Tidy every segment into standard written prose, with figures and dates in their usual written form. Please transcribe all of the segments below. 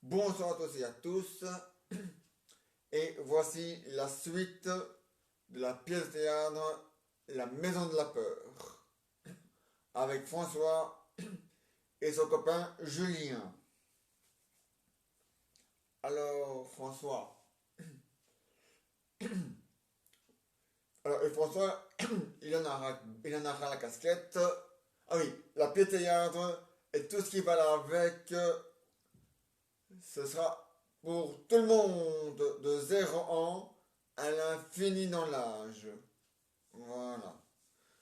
Bonsoir à tous et à tous, et voici la suite de la pièce de théâtre La Maison de la Peur, avec François et son copain Julien. Alors, François. Et François, il en a ras la casquette. Ah oui, la pièce de théâtre et tout ce qui va là avec, ce sera pour tout le monde de 0 ans à l'infini dans l'âge. Voilà.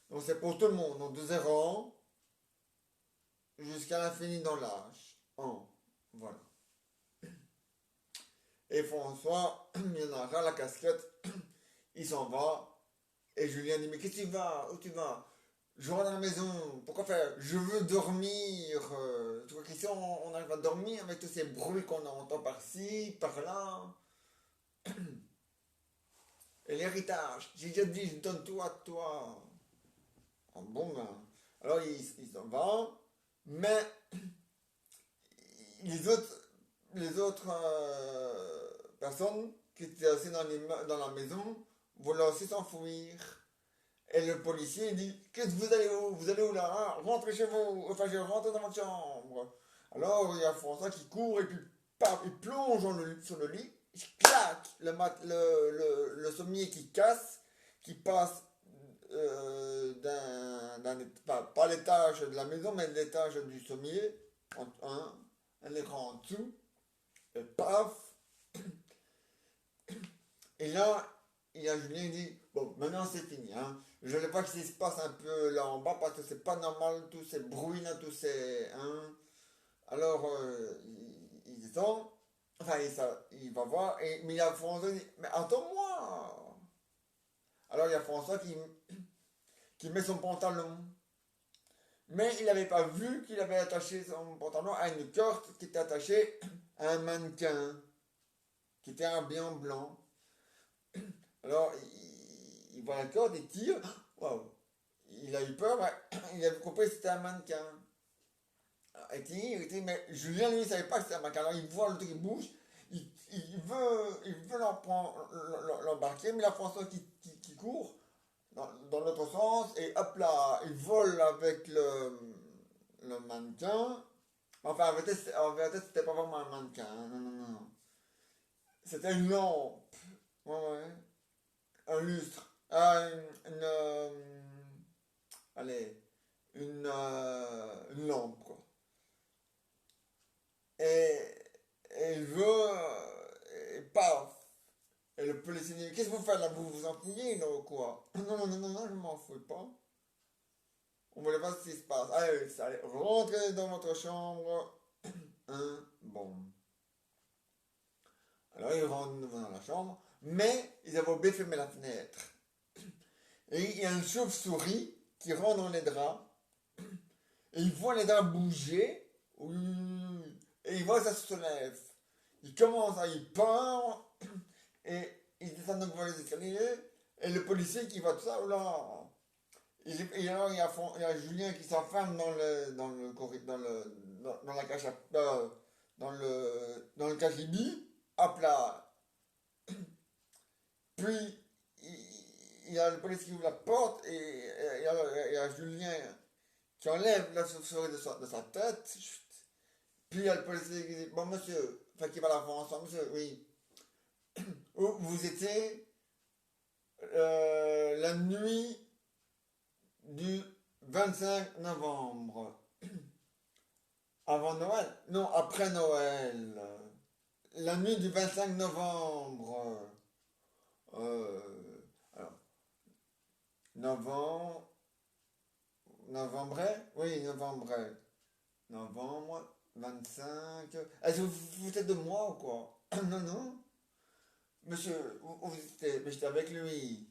Donc c'est pour tout le monde, donc de 0 ans jusqu'à l'infini dans l'âge. Voilà. Et François, il en a ras la casquette, il s'en va. Et Julien dit, mais qu'est-ce que tu vas? Où tu vas? Je rentre dans la maison, pourquoi faire? Je veux dormir. Tu vois qu'ici on arrive à dormir avec tous ces bruits qu'on entend par-ci, par-là. Et l'héritage, j'ai déjà dit, je donne tout à toi. Ah bon, ben. Alors il s'en va, mais les autres personnes qui étaient assises dans la maison voulaient aussi s'enfuir. Et le policier il dit, qu'est-ce que vous allez où? Vous allez où là? Ah, rentrez chez vous. Enfin, je rentre dans votre chambre. Alors il y a François qui court et puis paf, il plonge sur le lit. Il claque le sommier qui casse, qui passe pas l'étage de la maison, mais l'étage du sommier, un écran en dessous, et paf. Et là, il y a Julien qui dit, bon, maintenant c'est fini, hein. Je ne veux pas qu'il se passe un peu là en bas parce que c'est pas normal, tous ces bruits là, tous ces. Hein. Alors, il descend, enfin, il va voir, mais il y a François qui dit, mais attends-moi! Alors, il y a François qui met son pantalon. Mais il n'avait pas vu qu'il avait attaché son pantalon à une corde qui était attachée à un mannequin, qui était habillé en blanc. Alors, il voit la corde, il tire. Waouh! Il a eu peur, ouais. Il a compris que c'était un mannequin. Il tire, mais Julien, lui, il ne savait pas que c'était un mannequin. Alors, il voit le truc qui bouge. Il veut l'embarquer, mais la François qui court dans l'autre sens, et hop là, il vole avec le mannequin. Enfin, en vérité, c'était pas vraiment un mannequin, hein. Non, non, non, non. C'était une lampe. Ouais, ouais. Un lustre. Ah, allez, une lampe, quoi. Et, et il veut. Et paf! Et le policier dit, qu'est-ce que vous faites là? Vous vous enfouillez, là, ou quoi? Non, non, non, non, non, je m'en fous pas. On voulait voir ce qui se passe. Allez, allez, rentrez dans votre chambre. Bon. Alors ils rentrent de nouveau dans la chambre, mais ils avaient oublié de fermer la fenêtre. Et il y a une chauve-souris qui rentre dans les draps, et il voit les draps bouger, oui, et il voit que ça se lève. Il commence à y peur, et il descend de nouveau les escaliers, et le policier qui voit tout ça, oh là. Et alors il y a Julien qui s'enferme dans la cage dans le cagibi, hop là. Puis il y a le policier qui ouvre la porte et il y a Julien qui enlève la chauve-souris de sa tête. Chut. Puis il y a le policier qui dit, bon monsieur, enfin qui va la France, monsieur, oui. Où vous étiez la nuit du 25 novembre. Avant Noël? Non, après Noël. La nuit du 25 novembre. Alors, novembre. Novembre? Oui, novembre. Novembre, 25. Est-ce que vous vous foutez de moi ou quoi? Non, non. Monsieur, où vous étiez? Mais j'étais avec lui.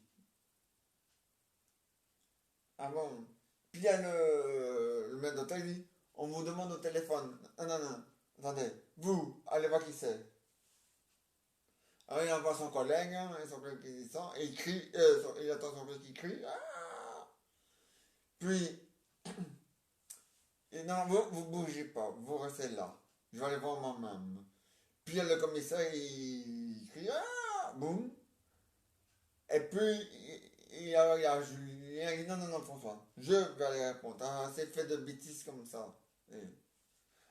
Ah bon? Puis il y a le maître d'hôtel, il dit, on vous demande au téléphone. Non, non, non. Attendez. Vous, allez voir qui c'est. Alors il envoie son collègue, hein, son collègue qui descend, et il crie, il attend son collègue qui crie. Ah. Puis, non, vous bougez pas, vous restez là. Je vais aller voir moi-même. Puis le commissaire, il crie, ah, boum. Et puis, il y a Julien, il dit, non, non, non, François, je vais aller répondre. Ah, c'est fait de bêtises comme ça. Et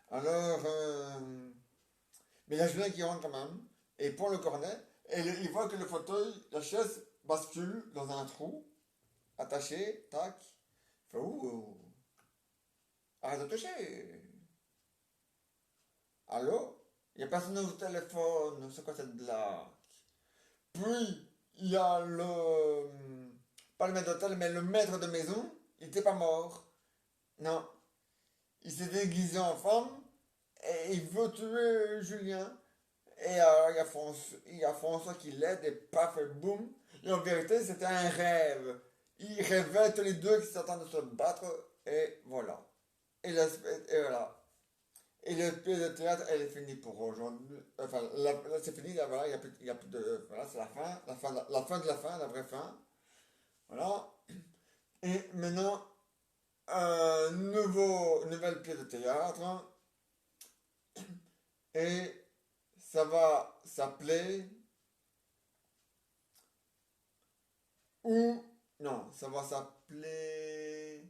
alors, mais il y a Julien qui rentre quand même, et il prend le cornet, et il voit que le fauteuil, la chaise bascule dans un trou, attaché, tac. Il fait, ouh, arrête de toucher. Allô? Il n'y a personne au téléphone, c'est quoi cette blague? Puis, il y a pas le maître d'hôtel, mais le maître de maison, il n'était pas mort. Non, il s'est déguisé en femme et il veut tuer Julien. Et il y a François qui l'aide et paf et boum. Et en vérité, c'était un rêve. Ils rêvaient tous les deux qu'ils s'attendent de se battre et voilà. Et voilà. Et le pièce de théâtre, elle est finie pour aujourd'hui. Enfin, c'est fini, là, voilà, il y a plus de. Voilà, c'est la fin de la fin, la vraie fin. Voilà. Et maintenant, nouvelle pièce de théâtre. Et ça va s'appeler. Ou. Non, ça va s'appeler.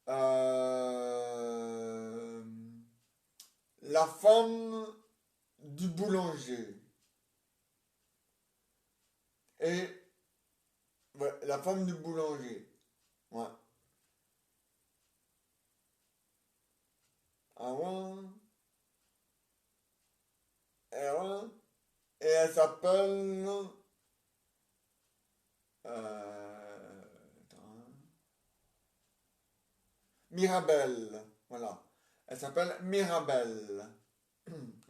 euh, la femme du boulanger. Et. Ouais, la femme du boulanger. Ouais. Ah ouais. Et ouais. Et elle s'appelle. Attends. Mirabelle. Voilà. Elle s'appelle Mirabelle.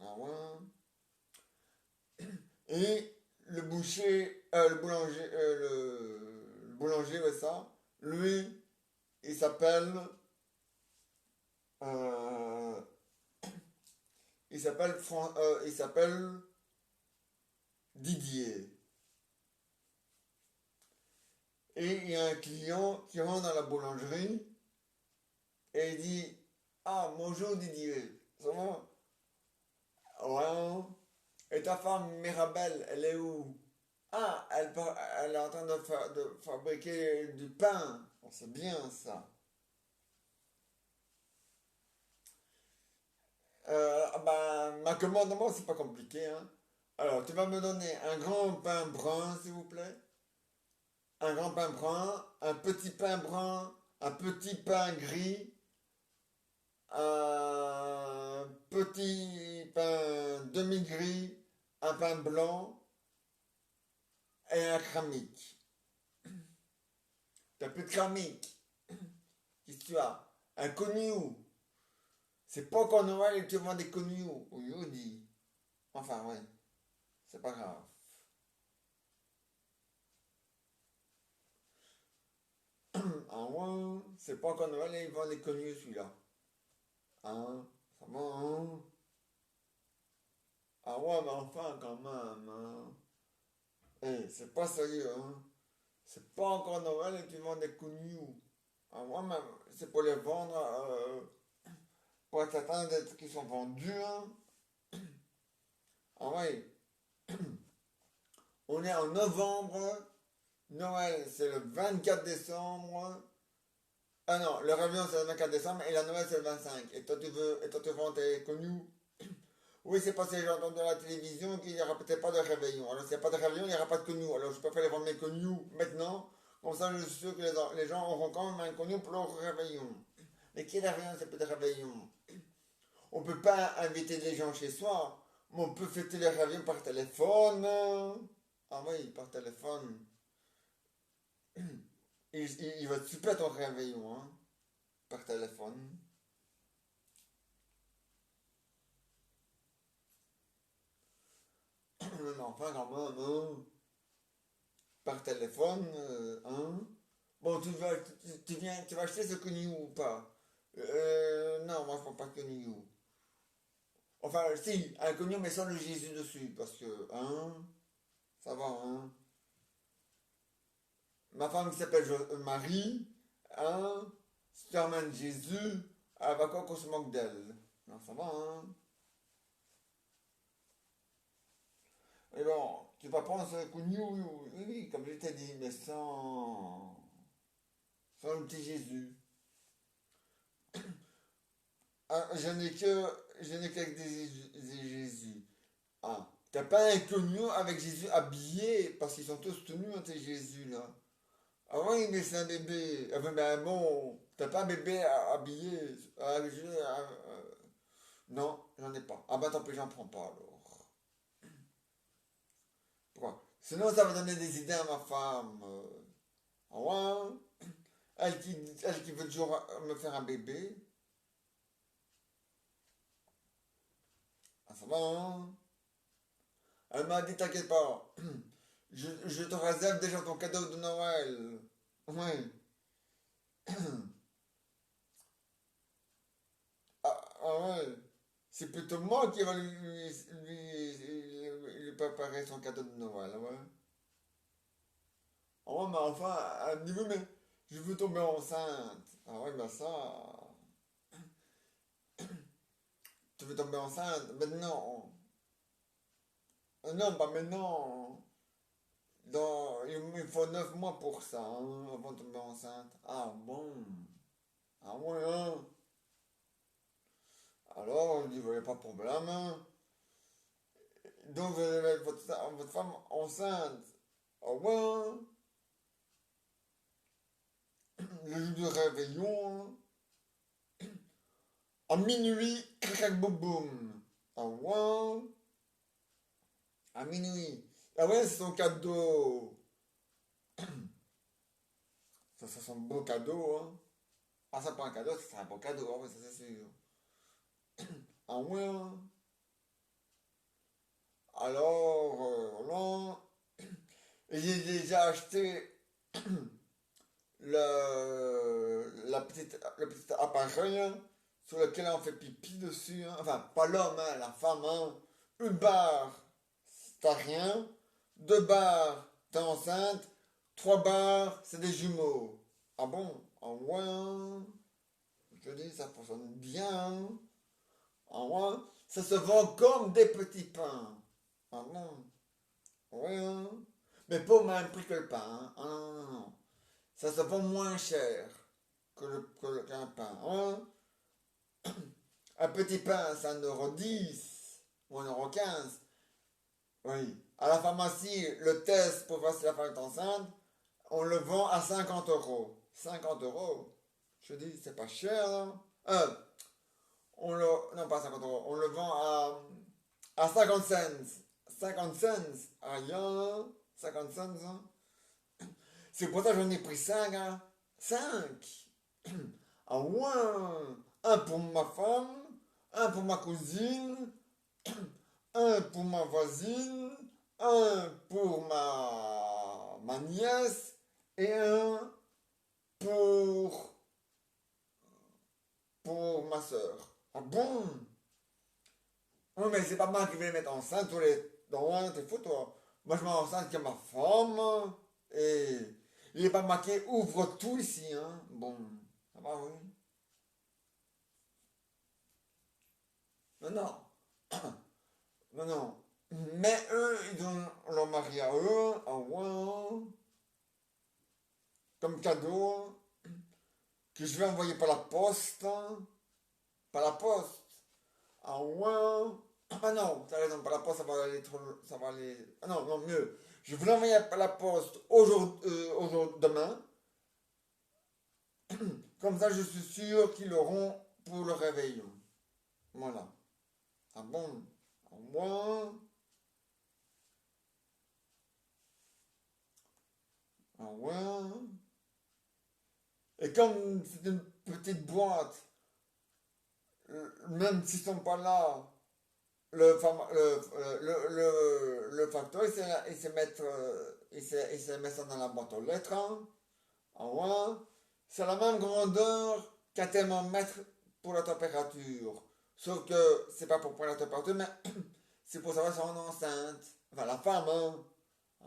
Ah ouais. Et le boulanger, ouais, ça, lui, il s'appelle, euh, il s'appelle Didier. Et il y a un client qui rentre dans la boulangerie et il dit, ah, bonjour Didier, ça va? Ouais. Et ta femme Mirabelle, elle est où? Ah, elle est en train de fabriquer du pain. Oh, c'est bien ça. Ah ben, ma commande, moi, c'est pas compliqué, hein. Alors, tu vas me donner un grand pain brun, s'il vous plaît. Un grand pain brun, un petit pain brun, un petit pain gris, un petit pain demi-gris, un pain blanc et un cramique. T'as plus de cramique. Qu'est-ce que tu as? Un cognou. C'est pas qu'en Noël et tu vends des cognous. Oui, on dit. Enfin, ouais, c'est pas grave. Ah ouais, c'est pas qu'en Noël et ils vendent des cognous celui-là. Hein? Ça va, hein? Ah ouais, mais enfin, quand même, hein? Eh, c'est pas sérieux, hein? C'est pas encore Noël et tu vends des cognous. Ah ouais, mais c'est pour les vendre, pour être certain d'être qu'ils sont vendus, hein? Ah ouais, on est en novembre. Noël, c'est le 24 décembre. Ah non, le réveillon c'est le 24 décembre et la Noël c'est le 25. Et toi tu vends tes connus. Oui, c'est parce que j'ai entendu à la télévision qu'il n'y aura peut-être pas de réveillon. Alors s'il n'y a pas de réveillon, il n'y aura pas de connus. Alors je préfère les vendre mes connus maintenant. Comme ça, je suis sûr que les gens auront quand même un connu pour leur réveillon. Mais qui est réveillon, c'est pas de réveillon. On peut pas inviter les gens chez soi, mais on peut fêter le réveillon par téléphone. Ah oui, par téléphone. Il va être super ton réveillon, hein, par téléphone. Mais enfin, quand même, hein, par téléphone, hein. Bon, tu vas acheter ce Kunio ou pas? Non, moi je prends pas de Kunio. Enfin, si, un Kunio, mais sans le Jésus dessus, parce que, hein, ça va, hein. Ma femme qui s'appelle Marie, hein, si tu ramènes Jésus, elle va quoi qu'on se moque d'elle. Non, ça va, hein. Et bon, tu vas prendre ce coup de oui, oui, comme je t'ai dit, mais sans le petit Jésus. Ah, je n'ai qu'avec des Jésus. Ah, t'as pas un connu avec Jésus habillé, parce qu'ils sont tous tenus, hein, tes Jésus, là. Ah oui, mais c'est un bébé. Ah, ben bon, t'as pas un bébé habillé. Non, j'en ai pas. Ah bah tant pis, j'en prends pas alors. Pourquoi? Sinon, ça va donner des idées à ma femme. Ah ouais? Elle qui veut toujours me faire un bébé. Ah ça va, hein? Elle m'a dit, t'inquiète pas. Je te réserve déjà ton cadeau de Noël. Oui. Ouais. C'est plutôt moi qui va lui préparer son cadeau de Noël, ouais. Ah ouais, mais enfin, elle me dit, oui, mais je veux tomber enceinte. Ah ouais, ben ça, tu veux tomber enceinte? Maintenant. Non, pas maintenant. Il me faut 9 mois pour ça, hein, avant de tomber enceinte. Ah bon? Ah ouais, hein? Alors, je dis, il n'y a pas de problème, hein. Donc, vous allez mettre votre femme enceinte. Ah ouais, hein? Le jour du réveillon, hein. À minuit, crac boum boum. Ah ouais, à minuit. Ah ouais, c'est son cadeau. Ça c'est un beau cadeau, hein. Ah, ça pas un cadeau, c'est un beau cadeau, ah ouais, ça c'est sûr. Ah ouais, hein. Alors, là, j'ai déjà acheté le petit appareil, hein, sur lequel on fait pipi dessus, hein. Enfin, pas l'homme, hein, la femme, hein. Une barre, t'as rien. Deux barres, t'es enceinte. Trois barres, c'est des jumeaux. Ah bon? Ah ouais, hein. Je te dis, ça fonctionne bien, hein. Ah ouais, ça se vend comme des petits pains. Ah bon? Ouais, hein. Mais pas au même prix que le pain, hein. Ah non, non, non. Ça se vend moins cher qu'un pain, hein. Un petit pain, c'est 1,10 € ou 1,15 € Oui. À la pharmacie, le test pour voir si la femme est enceinte, on le vend à 50 euros. 50 euros. Je dis, c'est pas cher, hein. Non, pas 50 euros. On le vend à 50 cents. 50 cents. Rien. 50 cents, hein. C'est pour ça que j'en ai pris 5, hein. 5. Ah ouais. Un pour ma femme, un pour ma cousine, un pour ma voisine, un pour ma nièce et un pour, pour ma soeur. Ah bon? Oui, mais c'est pas moi qui vais les mettre enceinte tous les... Non, t'es fou, toi. Moi, je mets enceinte que ma femme et il n'est pas marqué ouvre tout ici, hein. Bon, ça va, oui. Non, non. Non, non. Mais eux, ils ont leur mari à eux, à moi, comme cadeau, que je vais envoyer par la poste. Par la poste. Ah ouais. Ah non, t'as raison, par la poste, ça va aller trop. Ça va aller. Ah non, non, mieux. Je vais l'envoyer par la poste demain. Comme ça, je suis sûr qu'ils l'auront pour le réveillon. Voilà. Ah bon? Ah ouais. Ah ouais. Et comme c'est une petite boîte, même s'ils sont pas là, le facteur, il sait mettre ça dans la boîte aux lettres, hein. Ah ouais. C'est la même grandeur qu'un thermomètre pour la température. Sauf que c'est pas pour prendre la température, mais c'est pour savoir si on est enceinte. Enfin, la femme, hein.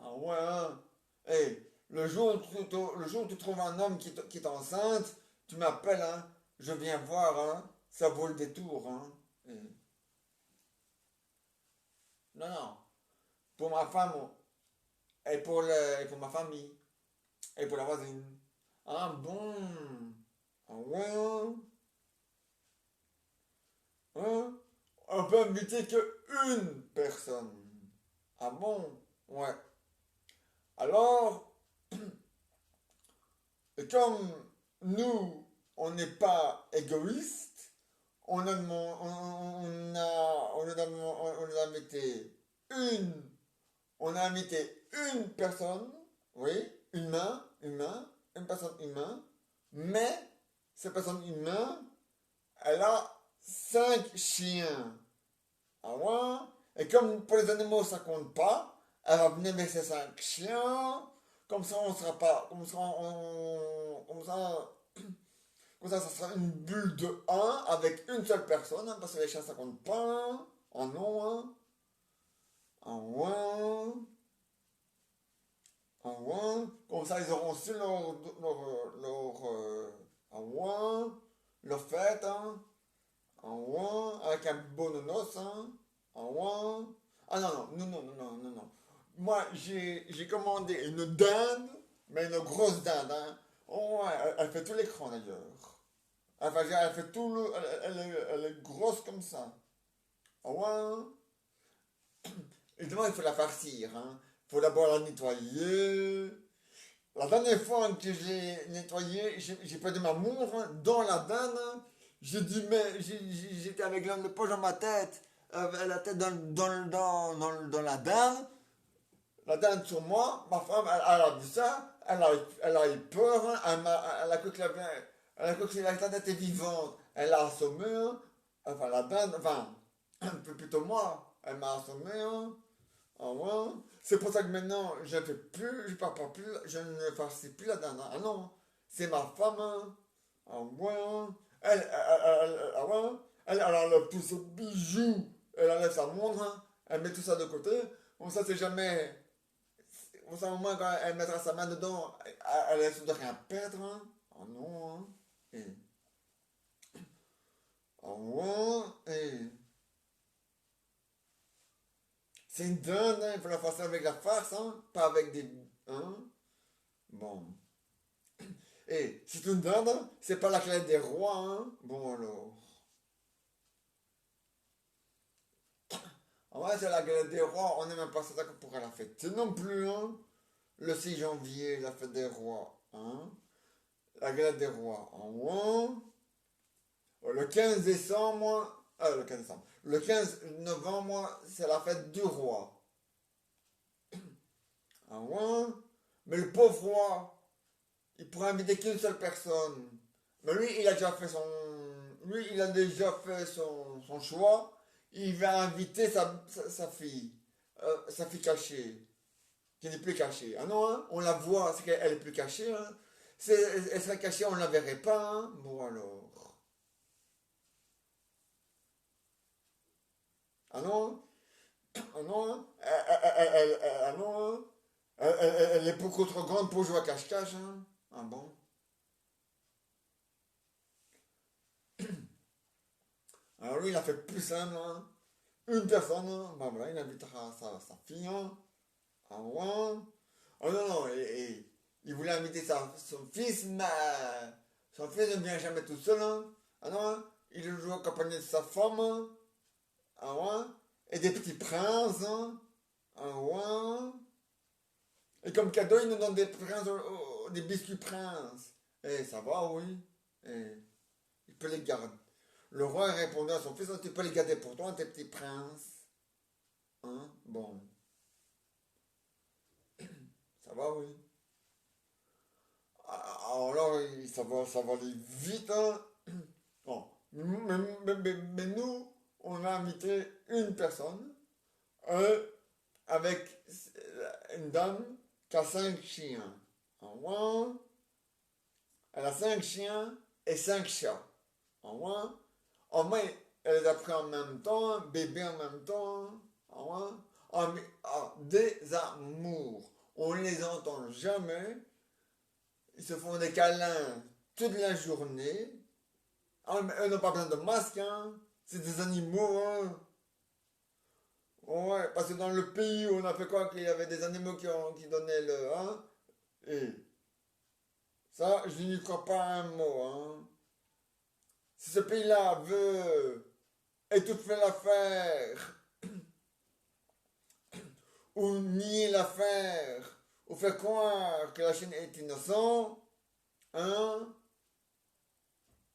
Ah ouais, hein. Hey, le jour où tu trouves un homme qui est enceinte, tu m'appelles, hein. Je viens voir, hein. Ça vaut le détour, hein. Non, non. pour ma femme et pour ma famille et pour la voisine. Ah bon? Ah ouais? Hein? On peut inviter que une personne. Ah bon? Ouais. Alors, comme nous, on n'est pas égoïste, on a invité une, on a invité une personne, oui, une personne humaine, mais cette personne humaine, elle a 5 chiens. Ah ouais? Et comme pour les animaux ça compte pas, elle va venir avec ses 5 chiens. Comme ça on sera pas. Comme ça, ça sera une bulle de un avec une seule personne, hein, parce que les chiens ça compte pas. Hein. En non, hein. En ouais. En ouais. Comme ça ils auront aussi en ouais, leur fête, hein. En ouais, avec un beau nonos, hein. En ouais. Ah non, non, non, non, non, non, non, non. Moi, j'ai commandé une dinde, mais une grosse dinde, hein. Oh, ouais, elle fait tout l'écran d'ailleurs. Enfin, elle fait tout le. Elle est grosse comme ça. Ah ouais, hein. Évidemment, il faut la farcir, hein. Il faut d'abord la nettoyer. La dernière fois que j'ai nettoyé, j'ai perdu ma montre hein, dans la dinde. Hein. J'ai dit, mais j'étais avec le poche dans ma tête, la tête dans la dinde. La dinde sur moi, ma femme, elle a vu ça, elle a eu peur, hein, elle a cru que elle a cru que la dinde était vivante. Elle a assommé, hein, enfin la dinde, enfin, un peu plutôt moi, elle m'a assommé, hein. Ah ouais. C'est pour ça que maintenant, je ne fais plus, je parle pas plus, je ne farcis plus la dinde. Hein. Ah non, c'est ma femme. Hein. Ah ouais. Hein. Ah ouais. Elle enlève tous ses bijoux. Elle enlève sa montre. Hein. Elle met tout ça de côté. Bon, ça, c'est jamais. Au moment quand elle mettra sa main dedans, elle risque de rien perdre. Hein. Ah non. Hein. Et, ah ouais. Et, c'est une dinde, hein. Il faut la faire ça avec la farce, hein. Pas avec des. Hein. Bon. Et c'est une dinde, c'est pas la clé des rois, hein. Bon alors. En vrai, c'est la clé des rois, on n'est même pas certain qu'on pourra la fêter non plus, hein. Le 6 janvier, la fête des rois, hein. La galette des rois, en moins. Le 15 décembre, le 15 décembre. Le 15 novembre, c'est la fête du roi. En moins. Mais le pauvre roi, il pourrait inviter qu'une seule personne. Mais lui, il a déjà fait son choix. Il va inviter sa fille. Sa fille cachée. Qui n'est plus cachée. Ah non, hein, on la voit, c'est qu'elle est plus cachée. Hein. Elle serait cachée, on ne la verrait pas. Hein. Bon alors. Ah non, ah non, hein. Ah non, hein. Elle est beaucoup trop grande pour jouer à cache-cache. Hein. Ah bon. Alors lui, il a fait plus simple. Hein. Une personne, hein. Ben voilà, il invitera sa fille. Hein. Ah ouais. Oh non, non, il voulait inviter son fils, mais son fils ne vient jamais tout seul. Hein. Ah non, hein. Il joue accompagné de sa femme. Hein. Ah ouais. Et des petits princes. Hein. Ah ouais. Et comme cadeau, il nous donne des princes, des biscuits princes. Eh, ça va, oui. Eh, il peut les garder. Le roi répondait à son fils, tu peux les garder pour toi, tes petits princes. Hein? Bon, ça va, oui. Alors là, ça va aller vite. Hein. Bon. Mais nous, on a invité une personne euh, avec une dame qui a 5 chiens. En moins, elle a 5 chiens et 5 chats. En moins, en moins, elle les a pris en même temps, bébé en même temps. En moins, des amours. On ne les entend jamais. Ils se font des câlins toute la journée. Ah, mais eux n'ont pas besoin de masque, hein. C'est des animaux, hein. Ouais, ouais, parce que dans le pays où on a fait quoi, qu'il y avait des animaux qui donnaient le, hein, et ça, je n'y crois pas un mot, hein. Si ce pays-là veut étouffer l'affaire, ou nier l'affaire, ou faire croire que la Chine est innocente, hein,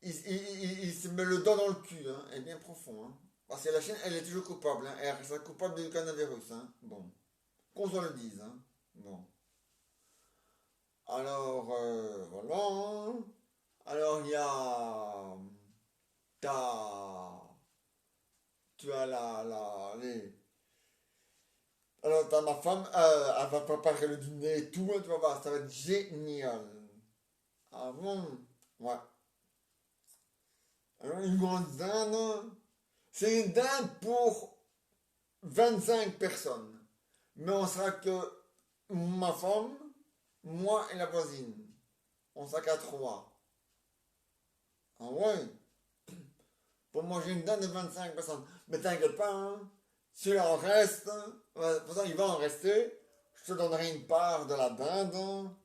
il se met le doigt dans le cul, hein, et bien profond, hein. Parce que la Chine, elle est toujours coupable, hein, elle reste coupable du coronavirus, hein. Bon, qu'on se le dise, hein. Bon. Alors, voilà, hein. Alors, il y a... T'as... Tu as Alors, t'as ma femme, elle va préparer le dîner et tout, hein, tu vas voir, ça va être génial. Ah bon? Ouais. Alors, une grande dinde, hein. C'est une dinde pour 25 personnes. Mais on sera que ma femme, moi et la voisine. On sera qu'à 3. Ah ouais? Pour manger une dinde de 25 personnes. Mais t'inquiète pas, hein. S'il en reste, hein, de toute façon, il va en rester. Je te donnerai une part de la dinde, hein.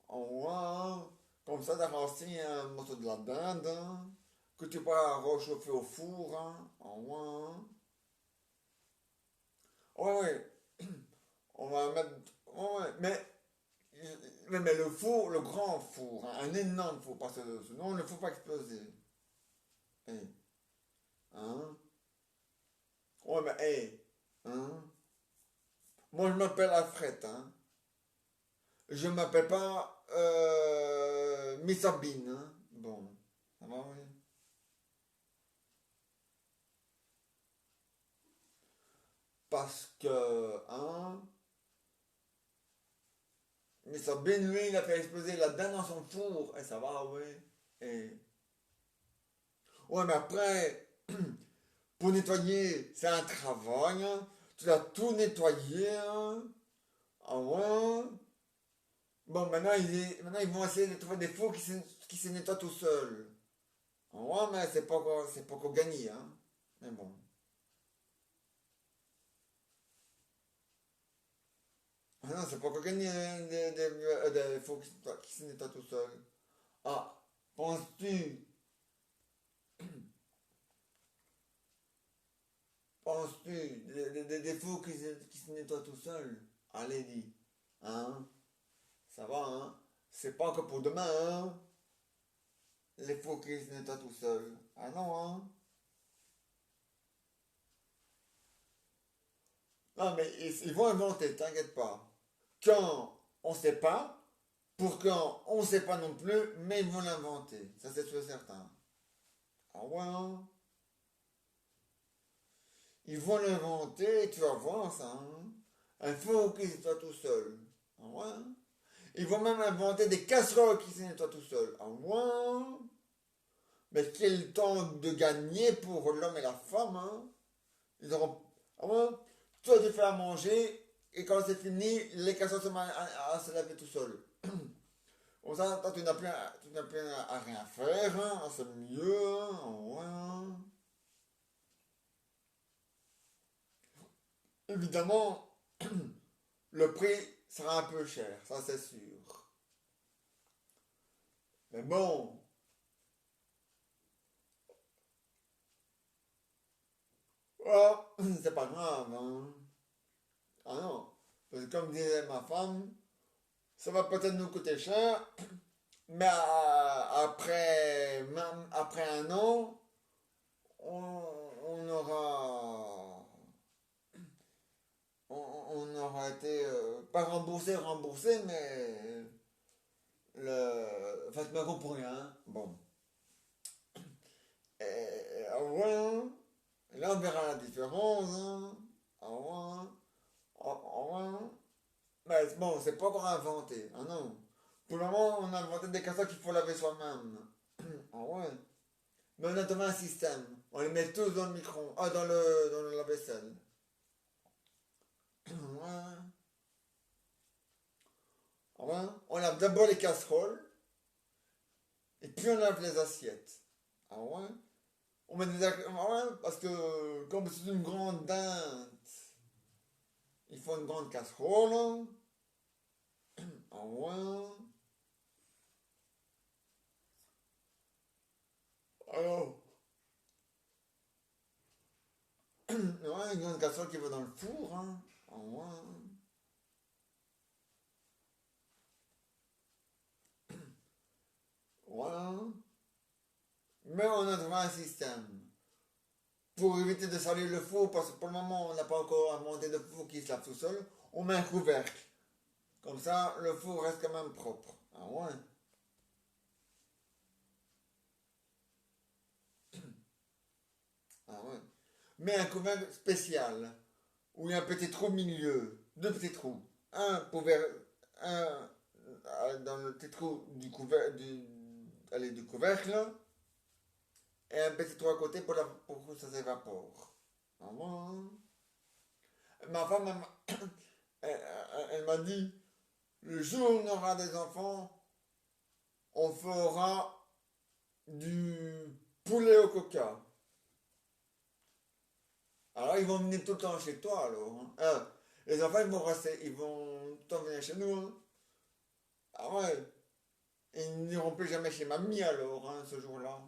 En moins, hein. Comme ça, t'auras aussi un morceau de la dinde, hein, que tu pourras réchauffer au four, hein. En moins, hein. Ouais, ouais. On va mettre. Ouais, ouais. Mais le four, le grand four, hein, un énorme four, parce que sinon, il ne faut pas exploser. Hey, hein? Ouais, mais hey, hein? Moi, je m'appelle Alfred, hein? Je m'appelle pas Miss Sabine, hein? Bon, ça va, oui. Parce que, hein? Miss Sabine, lui, il a fait exploser la dinde dans son four. Et ça va, oui. Et... Ouais, mais après, pour nettoyer, c'est un travail, hein. Tu dois tout nettoyer, hein? Ah ouais? Bon, maintenant, ils vont essayer de trouver des fours qui se nettoient tout seuls. Ah ouais, mais c'est pas encore gagné, hein? Mais bon. Ah non, c'est pas encore gagné, hein, des fours qui se nettoient tout seuls. Ah, penses-tu, penses-tu, des fours qui se nettoient tout seuls? Allez, dis. Hein? Ça va, hein? C'est pas encore pour demain, hein? Les fours qui se nettoient tout seuls. Ah non, hein? Non, mais ils vont inventer, t'inquiète pas. Quand on sait pas, pour quand on sait pas non plus, mais ils vont l'inventer. Ça, c'est sûr et certain. Ah ouais, hein? Ils vont l'inventer, tu vas voir ça, hein? Un four qui se nettoie tout seul. Ah ouais, hein? Ils vont même inventer des casseroles qui se nettoient tout seul. Ah ouais, hein? Mais quel temps de gagner pour l'homme et la femme, hein? Ils auront. Ah ouais? Toi, tu fais à manger, et quand c'est fini, les casseroles se mettent à se laver tout seul. Comme ça, toi, tu n'as plus à rien faire, hein? Ah, c'est mieux, hein? Ah ouais, hein? Évidemment, le prix sera un peu cher, ça c'est sûr. Mais bon, oh, c'est pas grave, hein. Ah non, parce que comme disait ma femme, ça va peut-être nous coûter cher, mais même après un an, on aura, on aura été, pas remboursé, mais faites-moi pour rien, hein. Bon. Ah ouais, hein. Et là, on verra la différence, hein. Ah ouais, hein. Ah ouais, hein. Mais bon, c'est pas encore inventé. Ah non. Pour le moment, on a inventé des casseroles qu'il faut laver soi-même. Ah ouais. Mais on a trouvé un système. On les met tous dans le micro, dans le lave-vaisselle. Ouais. Ah ouais. On lave d'abord les casseroles, et puis on lave les assiettes. Ah ouais. On met des... Ah ouais, parce que comme c'est une grande dinde. faut une grande casserole. Ouais. Alors, ouais, une grande casserole qui va dans le four, hein. Ouais. Voilà. Mais on a trouvé un système. Pour éviter de salir le four, parce que pour le moment, on n'a pas encore inventé de four qui se lave tout seul, on met un couvercle. Comme ça, le four reste quand même propre. Ah ouais. Ah ouais. Mais un couvercle spécial, où il y a un petit trou au milieu. Deux petits trous. Un pour un dans le petit trou du couvercle, allez, du couvercle, et un petit trou à côté pour que ça s'évapore. Ah ouais. Ma femme, elle m'a dit, le jour où on aura des enfants, on fera du poulet au coca. Alors ils vont venir tout le temps chez toi alors, hein. Les enfants ils vont rester, ils vont tout le temps venir chez nous, hein. Ah ouais. Ils n'iront plus jamais chez mamie alors, hein, ce jour-là.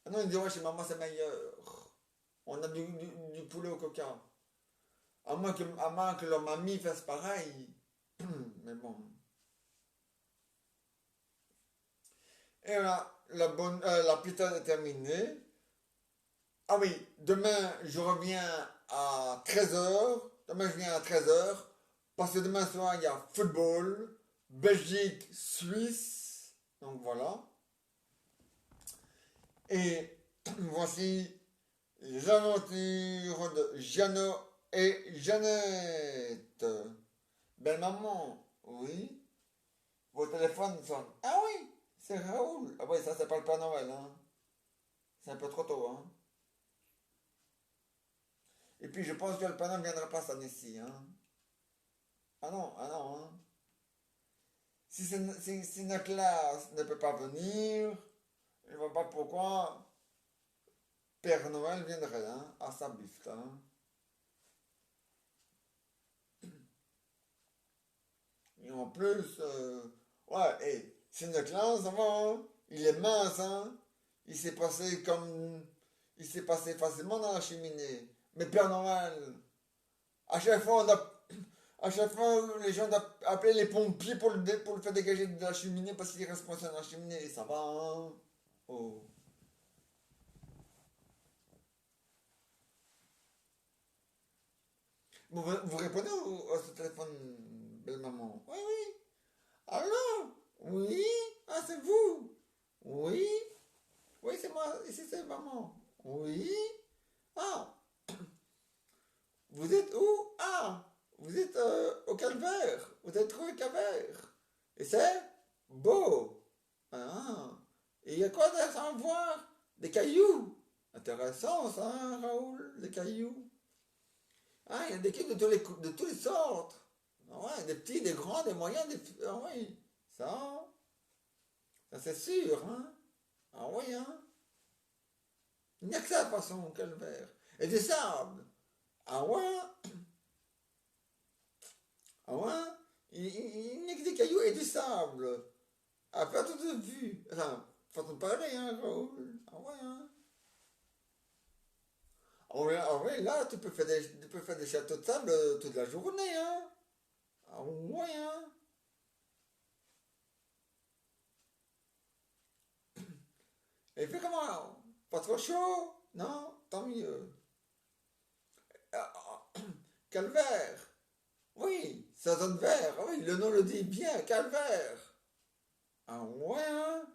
Ah non, ils diront chez maman c'est meilleur. On a du poulet au coca. À moins que leur mamie fasse pareil. Mais bon. Et voilà, la pizza est terminée. Ah oui, demain je reviens à 13 h. Demain je viens à 13 h. Parce que demain soir il y a football. Belgique, Suisse. Donc voilà. Et voici les aventures de Jeannot et Jeannette. Belle maman, oui. Vos téléphones sonnent. Ah oui, c'est Raoul. Ah oui, ça c'est pas le Père Noël, hein. C'est un peu trop tôt, hein. Et puis je pense que le Père Noël ne viendra pas cette année-ci, hein. Ah non, hein. Si notre classe ne peut pas venir, je ne vois pas pourquoi Père Noël viendrait, hein, à sa bifte, hein. Et en plus, ouais, et c'est notre classe, ça va, hein. Il est mince, hein. Il s'est passé comme. Il s'est passé facilement dans la cheminée. Mais Père Noël, à chaque fois, à chaque fois, les gens appelaient les pompiers pour le faire dégager de la cheminée parce qu'il est responsable de la cheminée. Et ça va, hein. Oh. Vous répondez à ce téléphone, belle maman? Oui, oui. Allô? Oui? Ah, c'est vous? Oui? Oui, c'est moi. Ici, c'est maman. Oui? Ah, vous êtes où? Ah, vous êtes au calvaire. Vous êtes trouvé calvaire. Et c'est beau. Ah, et il y a quoi d'intéressant à voir? Des cailloux. Intéressant ça, hein, Raoul, des cailloux. Ah, il y a des cailloux de toutes les sortes. Ah ouais, des petits, des grands, des moyens, des. Ah oui, ça c'est sûr, hein. Ah oui, hein. Il n'y a que ça, de toute façon, au calvaire. Et des sables. Ah ouais, ah ouais. Il n'y a que des cailloux et du sable. À perte de vue. Enfin, façon de parler, hein, Raoul. Ah ouais, hein. Ah ouais, là, tu peux faire des châteaux de sable toute la journée, hein. Ah ouais, hein. Et puis comment? Pas trop chaud? Non? Tant mieux. Ah, ah, calvaire. Oui, ça zone vert. Ah oui, le nom le dit bien, calvaire. Ah ouais, hein.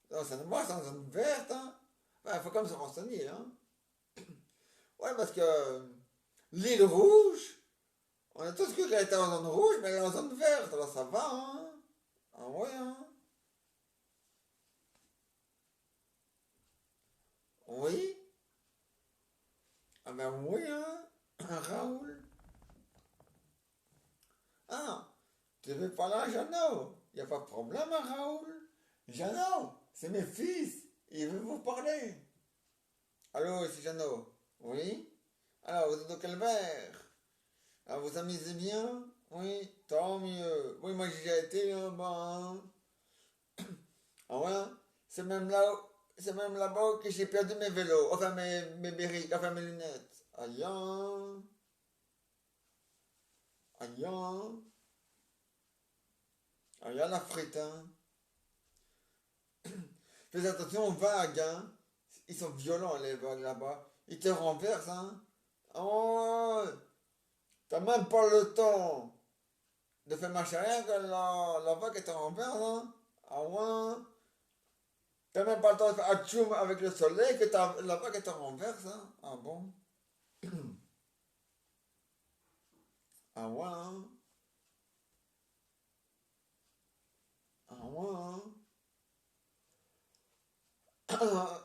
Non, moi, c'est en zone verte, hein. Il faut quand même se renseigner, hein. Ouais, parce que l'île rouge, on a tous cru qu'elle était en zone rouge, mais elle est en zone verte, alors ça va, hein. Ah ouais, hein. Oui. Ah ben oui, hein. Raoul. Ah, tu veux parler à Jeannot? Il n'y a pas de problème, hein, Raoul. Jeannot, c'est mes fils. Ils veulent vous parler. Allô, c'est Jeannot. Oui? Alors, vous êtes au calvaire. Alors, vous amusez bien? Oui, tant mieux. Oui, moi j'ai déjà été là-bas. Hein. Ah ouais? C'est même là, c'est même là-bas que j'ai perdu mes vélos. Enfin, mes berries, enfin mes lunettes. Aïe, hein. Aïe, hein. Aïe, la frite, hein. Fais attention aux vagues, hein. Ils sont violents, les vagues là-bas. Ils te renversent, hein. Oh, t'as même pas le temps de faire marcher rien que la vague te renverse, hein. Ah ouais. T'as même pas le temps de faire atchoum avec le soleil que la vague te renverse, hein. Ah bon. Ah ouais, hein. Ah ouais, hein.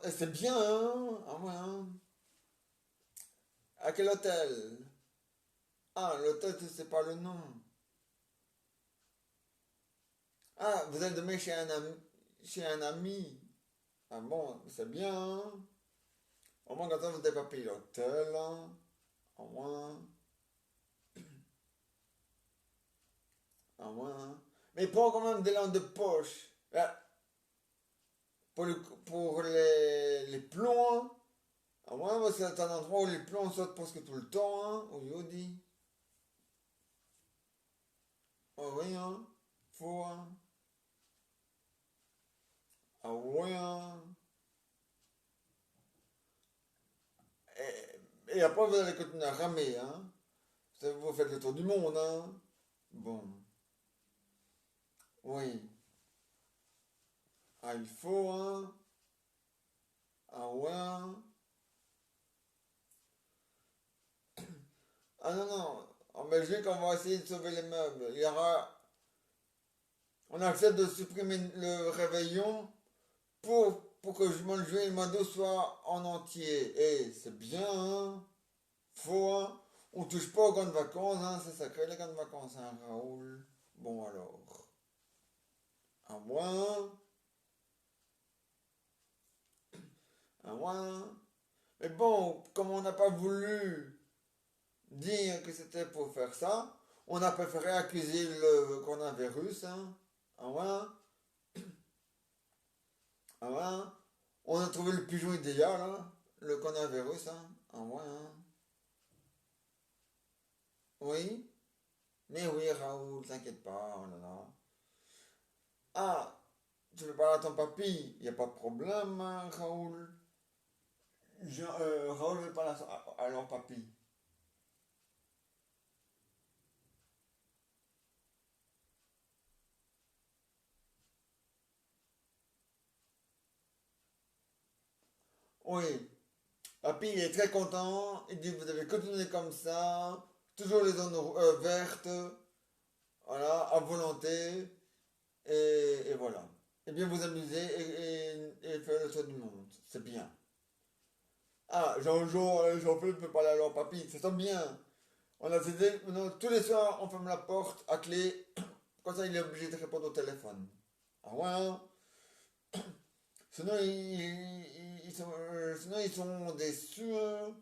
Et c'est bien, hein. Ah ouais, hein. À quel hôtel? Ah, l'hôtel, tu sais pas le nom. Ah, vous êtes demain chez un ami. Chez un ami. Ah bon, c'est bien, hein. Au moins, comme ça, vous n'avez pas payé l'hôtel, hein. Au moins. Au moins, hein. Mais prends quand même des lampes de poche. Là, pour les plombs, hein. Au moins, parce que c'est un endroit où les plombs sautent presque tout le temps, hein. Au Yodi. Ah oui, hein. Faut, hein. Ah oui, hein. Et après, vous allez continuer à ramer, hein. Vous faites le tour du monde, hein. Bon. Oui. Ah, il faut, hein. Ah ouais, hein. Ah non, non. En Belgique, on va essayer de sauver les meubles. Il y aura... On accepte de supprimer le réveillon pour que je mange le Mado soit en entier. Et c'est bien, hein. Faut, hein. On touche pas aux grandes vacances, hein. C'est sacré les grandes vacances, hein, Raoul. Bon alors. À moins. À moins. Mais bon, comme on n'a pas voulu dire que c'était pour faire ça, on a préféré accuser le coronavirus, hein. Ah ouais. Ah ouais, hein. On a trouvé le pigeon idéal, hein. Le coronavirus, hein. Ah ouais, hein. Oui. Mais oui, Raoul, t'inquiète pas, oh là là. Ah, tu veux parler à ton papy, y a pas de problème, hein, Raoul. Raoul veut parler à leur papy. Oui, papy il est très content, il dit vous devez continuer comme ça, toujours les zones vertes, voilà, à volonté, et voilà. Et bien vous amuser et faire le tour du monde, c'est bien. Ah, Jean-Philippe peut parler à leur papy, ça tombe bien. On a décidé, maintenant, tous les soirs, on ferme la porte à clé, comme ça il est obligé de répondre au téléphone. Ah ouais, hein. Sinon, sinon, ils sont déçus, hein,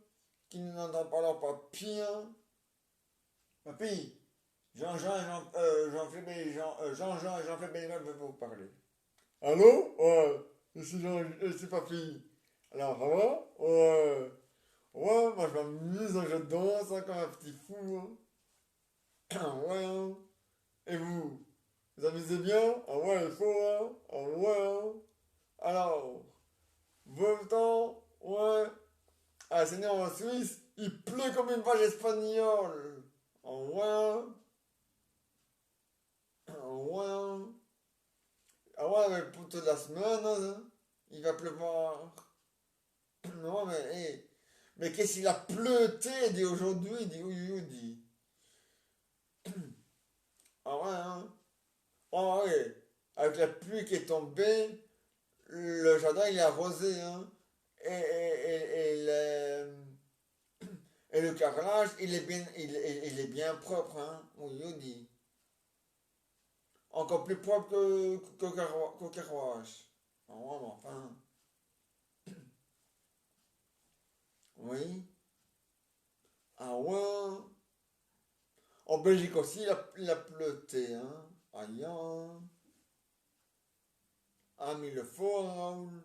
qu'ils n'entendent pas leur papy, hein. Papy, Jean-Jean et Jean-Philippe et Jean-Jean et Jean-Philippe Bénévent veulent vous parler. Allô? Ouais, je suis papy. Alors, ça va? Ouais. Ouais, moi je m'amuse, hein, je danse hein, comme un petit fou. Hein. Ouais, hein. Et vous? Vous amusez bien? Ah ouais, il faut, hein? Ah ouais, hein. Alors, beau temps? Ouais. Ah, c'est né en Suisse, il pleut comme une vache espagnole. Ah ouais, hein. Ah ouais, hein. Ah ouais, mais pour toute la semaine, hein, il va pleuvoir. Non, mais, mais qu'est-ce qu'il a pleuté, dit aujourd'hui, dit oui, oui, dit. Ah ouais, hein. Ah ouais. Avec la pluie qui est tombée, le jardin il est arrosé, hein. Et le carrelage, il est bien propre, hein. Oui, on dit. Encore plus propre qu'au carrelage. Ah ouais, mais enfin. Oui. ouais. En Belgique aussi, il a pleuté, hein. Aïe, hein. Ah, mais il le faut, Raoul.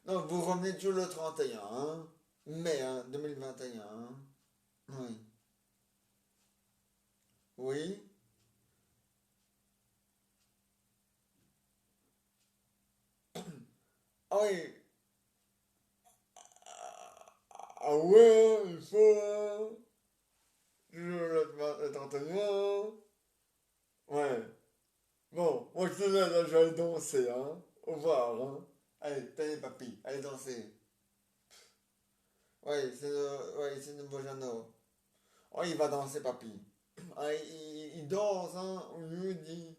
Non, vous revenez toujours le 31, hein. Mai, hein, 2021, hein. Oui. Oui. Ah oui. Ah ouais, il faut, hein. Toujours le 31. Ouais. Bon, moi je te laisse, là, je vais aller danser, hein. Au revoir, hein. Allez, tenez, papy, allez danser. Ouais, c'est le nouveau Jeannot. Oh, il va danser, papy. Ah, il danse, hein, on lui dit.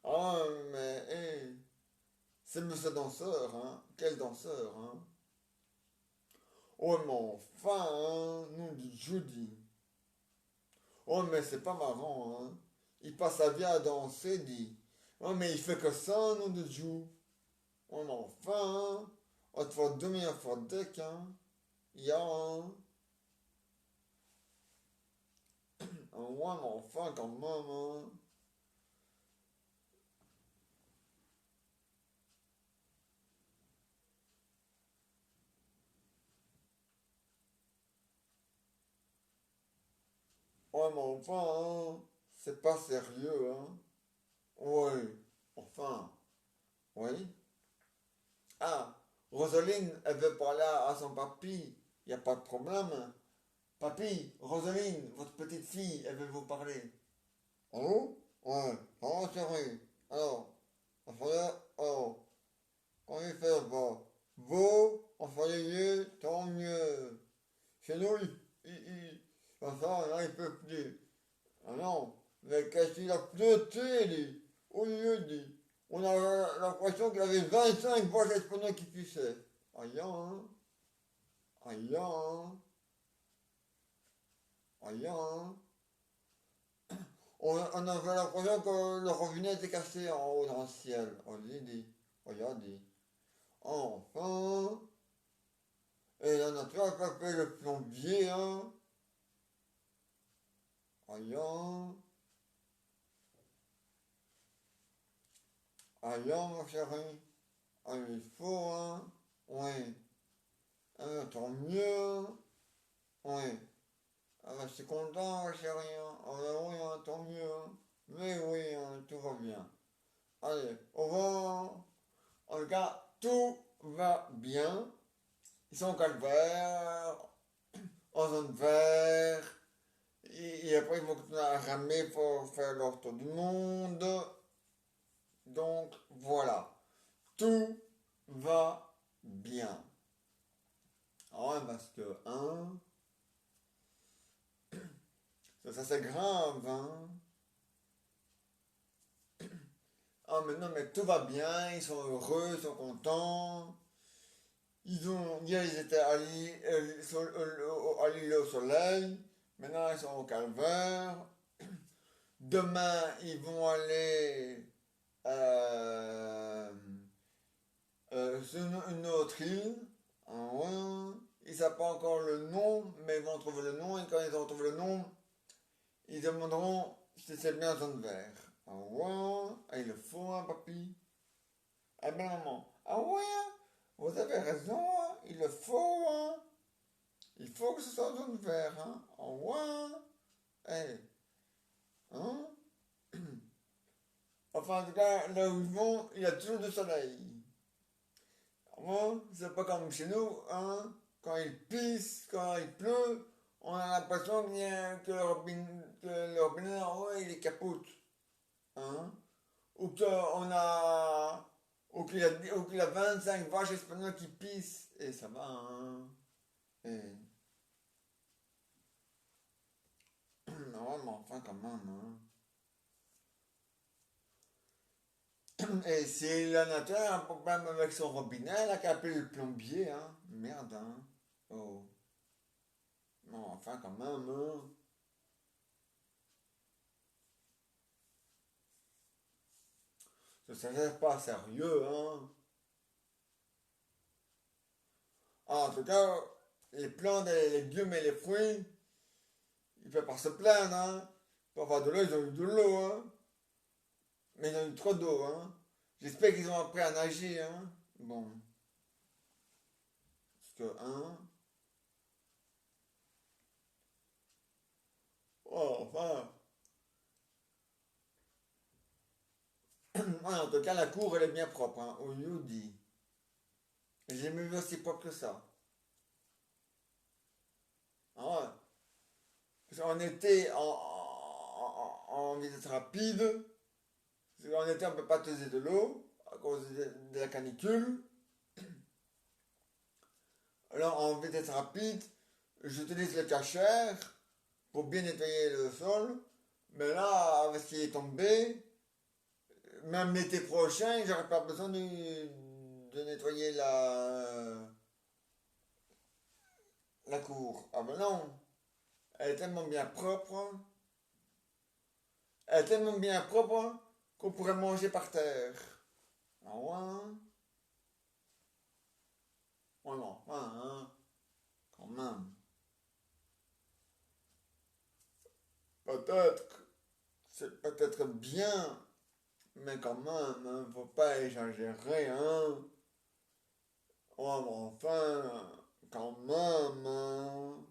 Ah, mais, hé, c'est monsieur danseur, hein. Quel danseur, hein. Oh, mais enfin, hein, nous dit Judy. Oh, mais c'est pas marrant, hein. Il passe sa vie à danser, dit. Oh, mais il fait que ça, nom de Dieu. Oh, mais enfin, hein. Oh, tu vas demain faire deck, hein. Ja, hein. Ouais, mais enfin, quand même, hein. Ouais, mais enfin, hein. C'est pas sérieux, hein. Oui, enfin, oui. Ah, Rosaline, elle veut parler à son papy. Y a pas de problème. Papy, Rosaline, votre petite fille, elle veut vous parler. Allô? Ouais, oh, chérie. Alors, alors, comment il fait là-bas? Beau, enfin, mieux, tant mieux. Chez nous, enfin, là, il peut plus. Ah non, mais qu'est-ce qu'il a flotté, lui? Au lieu, dit. On a l'impression qu'il avait 25 vaches espagnoles qui pissaient. Aïe, hein? Aïe, hein? Aïe, hein? On avait l'impression que le robinet était cassé en haut dans le ciel. On dit. Regardez. Enfin. Et la nature a pas fait le plombier, hein? Aïe, hein? Aïe, hein, mon chéri? Ah, il faut, hein? Oui. Tant mieux. Oui. Ah, bah, je suis content, chéri, hein. Ah, bah, oui, hein, tant mieux, hein. Mais oui, hein, tout va bien. Allez, au revoir. En tout cas, tout va bien. Ils sont au calvaire, en zone vert. Et après, ils vont continuer à ramer pour faire leur tour du monde. Donc, voilà. Tout va bien. Ah ouais, parce que, hein, ça c'est grave, hein. Ah mais non, mais tout va bien, ils sont heureux, ils sont contents. Hier ils étaient à à l'île au soleil, maintenant ils sont au calvaire. Demain ils vont aller euh, sur une autre île. Ah ouais. Ils ne savent pas encore le nom, mais ils vont trouver le nom, et quand ils ont trouvé le nom, ils demanderont si c'est bien zone vert. Ah ouais, ah, il le faut, hein, papy. Ah ben maman, ah ouais, hein, vous avez raison, hein, il le faut, hein. Il faut que ce soit zone vert, hein. Ah ouais, eh, hein. Enfin, en tout cas, là où ils vont, il y a toujours du soleil. Ah ouais, c'est pas comme chez nous, hein. Quand il pisse, quand il pleut, on a l'impression que le robinet en haut, il est capote. Hein? Ou qu'on a. Ou qu'il a 25 vaches espagnoles qui pissent. Et ça va, hein? Et. Non, mais enfin, quand même, hein? Et si la nature a un problème avec son robinet, elle a qu'à appeler le plombier, hein? Merde, hein? Oh. Non, enfin, quand même, hein? Ça n'est pas sérieux, hein? Ah, en tout cas. les plantes, les légumes et les fruits, il ne faut pas se plaindre, hein. Pour avoir de l'eau, ils ont eu de l'eau, hein. Mais ils ont eu trop d'eau, hein. J'espère qu'ils ont appris à nager, hein. Bon. Parce que, hein. Oh, enfin. Ouais, en tout cas, la cour, elle est bien propre, hein. Au Yudi. J'ai jamais vu aussi propre que ça. Ah ouais. Parce qu'en été, en vitesse rapide, parce qu'en été, on ne peut pas taiser de l'eau à cause de la canicule. Alors, en vitesse rapide, j'utilise le cachère pour bien nettoyer le sol. Mais là, avec ce qui est tombé, même l'été prochain, j'aurais pas besoin de nettoyer la cour. Ah ben non, elle est tellement bien propre. Elle est tellement bien propre qu'on pourrait manger par terre. Ah ouais, hein? Ouais, non, ouais, hein, quand même. Peut-être, c'est peut-être bien, mais quand même, hein, faut pas exagérer, hein. Ouais, mais enfin, quand même, hein.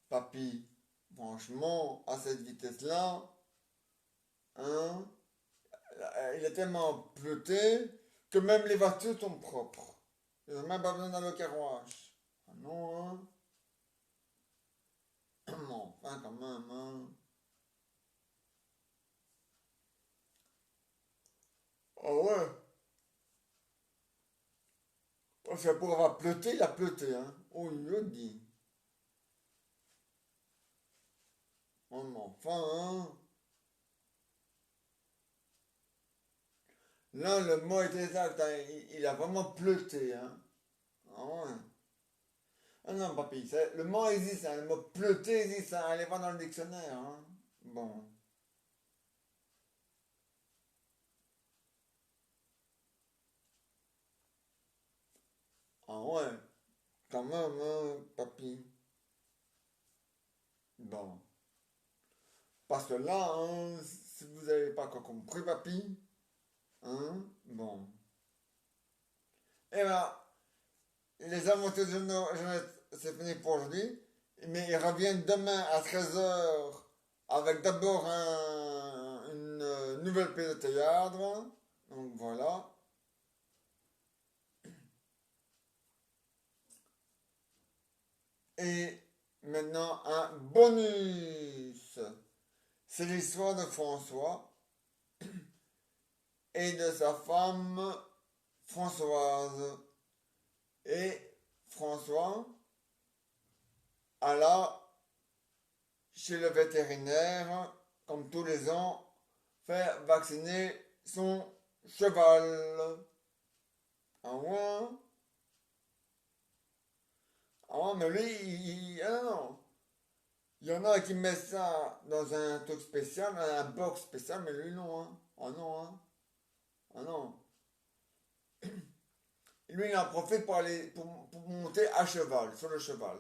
Papy, franchement, à cette vitesse-là, hein, il est tellement pleuté que même les voitures sont propres. Ils n'ont même pas besoin d'aller au carwash. Ah non, hein. Bon, enfin, quand même, hein. Ah ouais. Parce que pour avoir pleuté, il a pleuté, hein. On lui dit. Oh, mais enfin, hein. Là, le mot est exact, hein. Il a vraiment pleuté, hein. Ah ouais. Ah non, papy, le mot existe, hein. Le mot pleuter existe, hein. Allez voir dans le dictionnaire, hein. Bon. Ah ouais. Quand même, hein, papy. Bon. Parce que là, hein, si vous n'avez pas encore compris, papy, hein, bon. Et ben, les aventures de Jeannette, c'est fini pour aujourd'hui. Mais ils reviennent demain à 13 h avec d'abord une nouvelle pièce de théâtre. Donc voilà. Et maintenant, un bonus. C'est l'histoire de François et de sa femme Françoise. Et François alla chez le vétérinaire, comme tous les ans, faire vacciner son cheval. Ah ouais? Ah ouais, mais lui, ah non, non. Il y en a qui mettent ça dans un truc spécial, un box spécial, mais lui non, hein. Ah non, hein. Ah non. Lui, il en profite pour aller, pour monter à cheval, sur le cheval.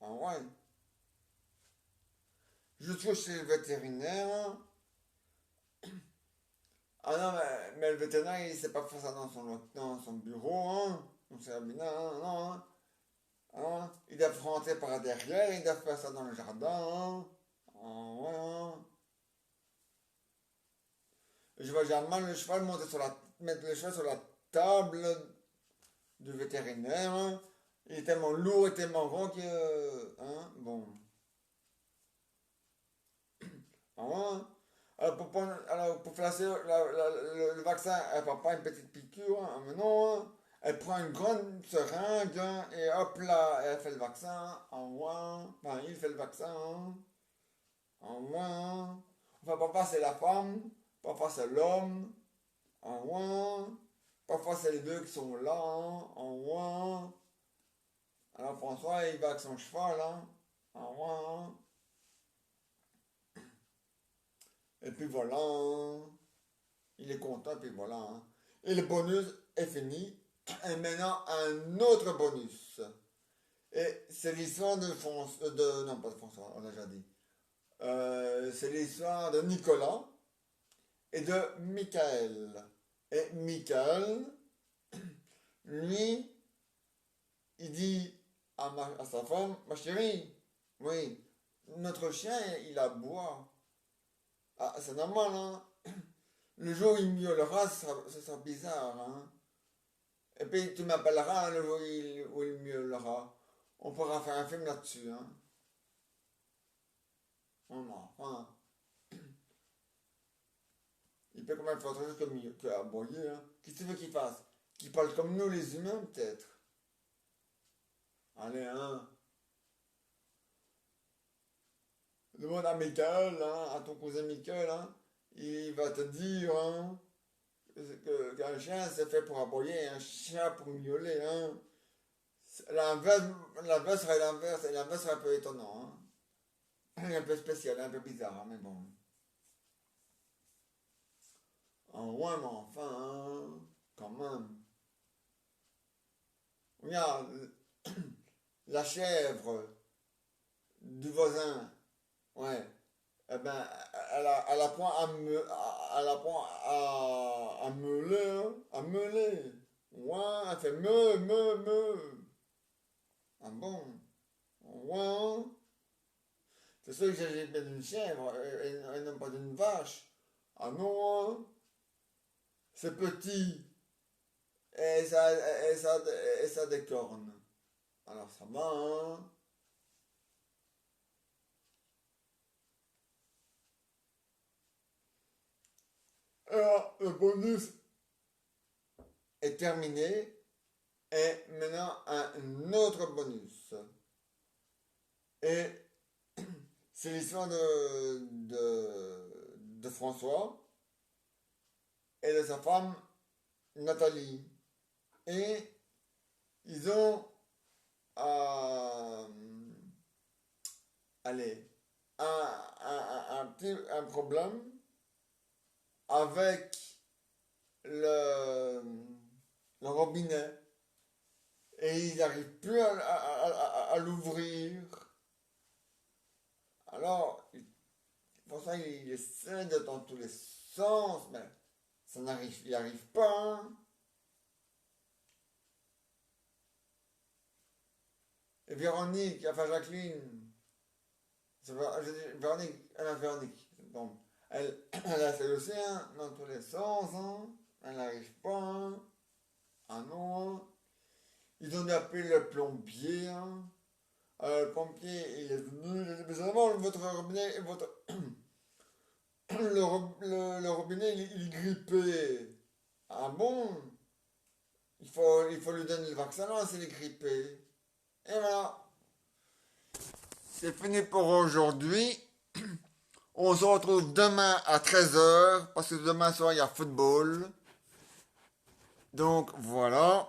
Ah ouais. Je trouve chez le vétérinaire. Ah non, mais le vétérinaire, il sait pas faire ça dans son bureau, hein. Donc c'est bien, hein, non, hein. Hein. Il doit rentrer par derrière, il doit faire ça dans le jardin, hein. Ah ouais, hein. Je vois jamais le cheval monter mettre le cheval sur la table du vétérinaire, hein. Il est tellement lourd et tellement grand que, hein, bon. Ah ouais, hein. Alors pour placer le vaccin, elle prend pas une petite piqûre, hein, mais non, hein. Elle prend une grande seringue, hein, et hop là, elle fait le vaccin, en moins. Enfin, il fait le vaccin, hein, en moins. Enfin, parfois c'est la femme, parfois c'est l'homme, en moins. Parfois c'est les deux qui sont là, hein, en moins. Alors François, il va avec son cheval, hein, en moins. Et puis voilà, hein. Il est content, puis voilà, hein. Et le bonus est fini. Et maintenant, un autre bonus. Et c'est l'histoire de François, non pas de François, on l'a déjà dit. C'est l'histoire de Nicolas et de Michael. Et Michael, lui, il dit à sa femme, ma chérie, oui, notre chien, il aboie. Ah, c'est normal, hein. Le jour où il miaulera, ça sera bizarre, hein. Et puis tu m'appelleras le jour où il miaulera. On pourra faire un film là-dessus, hein. Enfin, il peut quand même faire autre chose que aboyer, hein. Qu'est-ce que tu veux qu'il fasse? Qu'il parle comme nous les humains, peut-être. Allez, hein. Demande à Michael, hein, à ton cousin Michael, hein. Il va te dire, hein, qu'un chien c'est fait pour aboyer, un chat pour miauler, hein. L'inverse, l'inverse serait l'inverse, et l'inverse serait un peu étonnant, hein. Un peu spécial, un peu bizarre, hein, mais bon. Ouais, mais enfin, hein, quand même. Regarde, la chèvre du voisin, ouais, eh ben, elle apprend elle apprend à meuler, hein, à meuler. Ouais, elle fait me. Ah bon? Ouais, hein. C'est sûr que j'ai bien d'une chèvre et non pas d'une vache. Ah non, hein. C'est petit et ça a des cornes. Alors ça va, hein. Alors, le bonus est terminé. Et maintenant, un autre bonus. Et c'est l'histoire de François et de sa femme Nathalie. Et ils ont, euh, allez, un problème avec le, le robinet. Et ils n'arrivent plus à l'ouvrir. Alors, pour ça, il essaie de dans tous les sens, mais il n'y arrive pas, hein. Et Véronique, enfin Jacqueline, Véronique, Véronique, donc, elle a fait aussi, hein, dans tous les sens, hein. Elle n'arrive pas, hein. Ah non, hein. Ils ont appelé le plombier, hein. Le pompier, il est venu, il a dit, mais vraiment, votre robinet, le robinet, il est grippé. Ah bon? Il faut lui donner le vaccin, là, s'il est grippé. Et voilà. C'est fini pour aujourd'hui. On se retrouve demain à 13h, parce que demain soir, il y a football. Donc, voilà.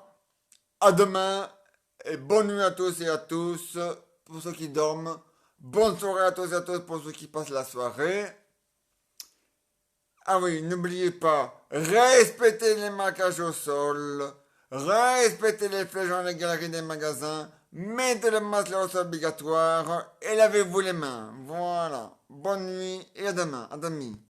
À demain, et bonne nuit à tous et à tous, pour ceux qui dorment. Bonne soirée à tous et à tous pour ceux qui passent la soirée. Ah oui, n'oubliez pas, respectez les marquages au sol, respectez les flèches dans les galeries des magasins, mettez le masque là c'est obligatoire et lavez-vous les mains. Voilà. Bonne nuit et à demain, à demi.